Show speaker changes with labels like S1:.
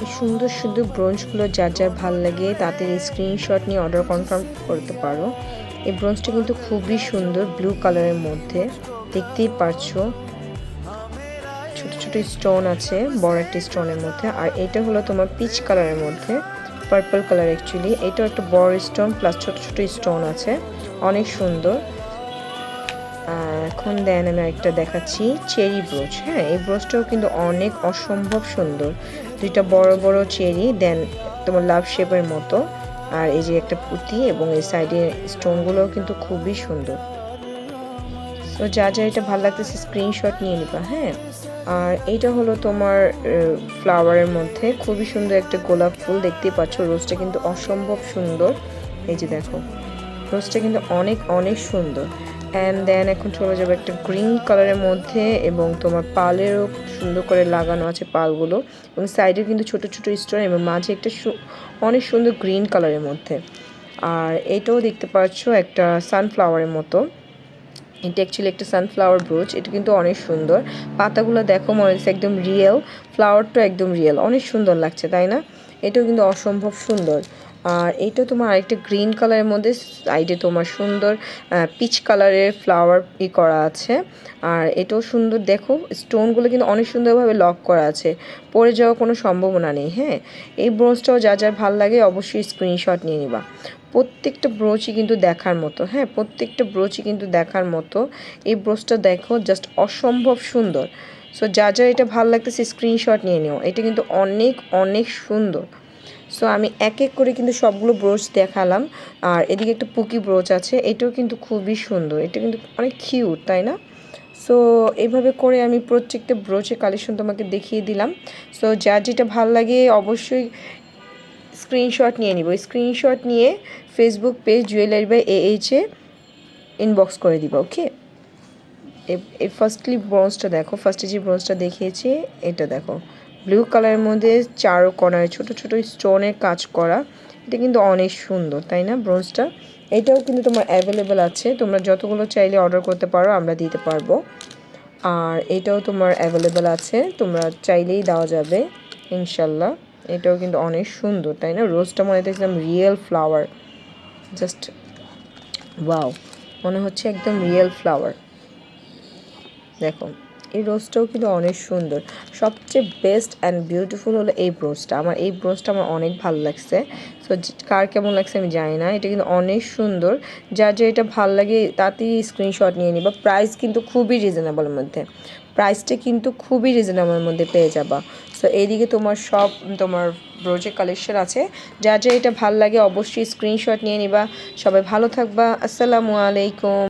S1: এই সুন্দর সুন্দর ব্রোঞ্জগুলো যার যার ভাল লাগে তাদের স্ক্রিনশট নিয়ে অর্ডার কনফার্ম করতে পারো। এই ব্রোঞ্জটা কিন্তু খুবই সুন্দর, ব্লু কালারের মধ্যে, দেখতেই পারছো ছোট ছোট স্টোন আছে বড় একটা স্টোনের মধ্যে। আর এটা হলো তোমার পিচ কালারের মধ্যে, পার্পল কালার অ্যাকচুয়ালি। এটাও একটা বড় স্টোন প্লাস ছোট ছোট স্টোন আছে, অনেক সুন্দর। এখন দেন আমি একটা দেখাচ্ছি চেরি ব্রোচ। হ্যাঁ, এই ব্রোচটাও কিন্তু অনেক অসম্ভব সুন্দর, দুইটা বড় বড় চেরি, দেন তোমার লাভ শেপের মতো। আর এই যে একটা পুঁতি এবং এই সাইডে স্টোনগুলোও কিন্তু খুবই সুন্দর। তো যা যা এটা ভালো লাগতেছে স্ক্রিনশট নিয়ে নিবা। হ্যাঁ, আর এইটা হলো তোমার ফ্লাওয়ারের মধ্যে খুবই সুন্দর একটা গোলাপ ফুল, দেখতেই পাচ্ছ। রোজটা কিন্তু অসম্ভব সুন্দর, এই যে দেখো রোজটা কিন্তু অনেক অনেক সুন্দর। অ্যান্ড দেন এখন চলে যাবে একটা গ্রিন কালারের মধ্যে, এবং তোমার পালেরও সুন্দর করে লাগানো আছে পালগুলো, এবং সাইডে কিন্তু ছোট ছোট স্টোন, এবং মাঝে একটা অনেক সুন্দর গ্রিন কালারের মধ্যে। আর এটাও দেখতে পাচ্ছ একটা সানফ্লাওয়ারের মতো, এটা অ্যাকচুয়ালি একটা সানফ্লাওয়ার ব্রোচ। এটা কিন্তু অনেক সুন্দর, পাতাগুলো দেখো মনে হচ্ছে একদম রিয়েল, ফ্লাওয়ারটা একদম রিয়েল, অনেক সুন্দর লাগছে তাই না? এটাও কিন্তু অসম্ভব সুন্দর। আর এটা তোমার আরেকটা গ্রিন কালারের মধ্যে, সাইডে তোমার সুন্দর পিচ কালারের ফ্লাওয়ার করা আছে। আর এটাও সুন্দর, দেখো স্টোনগুলো কিন্তু অনেক সুন্দরভাবে লক করা আছে, পড়ে যাওয়ার কোনো সম্ভাবনা নেই। হ্যাঁ, এই ব্রোচটাও যা যার ভালো লাগে অবশ্যই স্ক্রিনশট নিয়ে নিবা। প্রত্যেকটা ব্রোচই কিন্তু দেখার মতো। হ্যাঁ, প্রত্যেকটা ব্রোচই কিন্তু দেখার মতো। এই ব্রোচটা দেখো জাস্ট অসম্ভব সুন্দর। সো যা যা এটা ভালো লাগতেছে স্ক্রিনশট নিয়ে নিও, এটা কিন্তু অনেক অনেক সুন্দর। সো আমি এক এক করে কিন্তু সবগুলো ব্রোচ দেখালাম। আর এদিকে একটা পুকি ব্রোচ আছে, এটাও কিন্তু খুবই সুন্দর, এটা কিন্তু অনেক কিউট তাই না? সো এইভাবে করে আমি প্রত্যেকটা ব্রোচের কালেকশন তোমাকে দেখিয়ে দিলাম। সো যার যেটা ভালো লাগে অবশ্যই স্ক্রিনশট নিয়ে নিব, স্ক্রিনশট নিয়ে Facebook page jewellery by AH inbox করে দিব। ওকে, এই ফার্স্টলি ব্রোঞ্জটা দেখো, ফার্স্টে যে ব্রোঞ্জটা দেখিয়েছি এটা দেখো, ব্লু কালারের মধ্যে চারো কর্নারে ছোট ছোট স্টোনের কাজ করা, এটা কিন্তু অনেক সুন্দর তাই না ব্রোঞ্জটা? এটাও কিন্তু তোমার অ্যাভেলেবেল আছে, তোমরা যতগুলো চাইলে অর্ডার করতে পারো, আমরা দিতে পারবো। আর এটাও তোমার অ্যাভেলেবেল আছে, তোমরা চাইলেই দেওয়া যাবে ইনশাল্লাহ। এটাও কিন্তু অনেক সুন্দর তাই না? রোজটা মনে হচ্ছে একদম রিয়েল ফ্লাওয়ার, জাস্ট ওয়াও, মনে হচ্ছে একদম রিয়েল ফ্লাওয়ার। দেখো এই রোজটাও কিন্তু অনেক সুন্দর। সবচেয়ে বেস্ট অ্যান্ড বিউটিফুল হলো এই ব্রোচটা, আমার এই ব্রোচটা আমার অনেক ভালো লাগছে। সো কার কেমন লাগছে আমি জানি না, এটা কিন্তু অনেক সুন্দর। যার যে এটা ভালো লাগে তাতেই স্ক্রিনশট নিয়ে নিবা। প্রাইস কিন্তু খুবই রিজনেবলের মধ্যে, প্রাইসটা কিন্তু খুবই রিজনেবলের মধ্যে পেয়ে যাবা। সো এইদিকে তোমার সব তোমার ব্রোচের কালেকশন আছে, যার যে এটা ভালো লাগে অবশ্যই স্ক্রিনশট নিয়ে নিবা। সবাই ভালো থাকবা, আসসালামু আলাইকুম।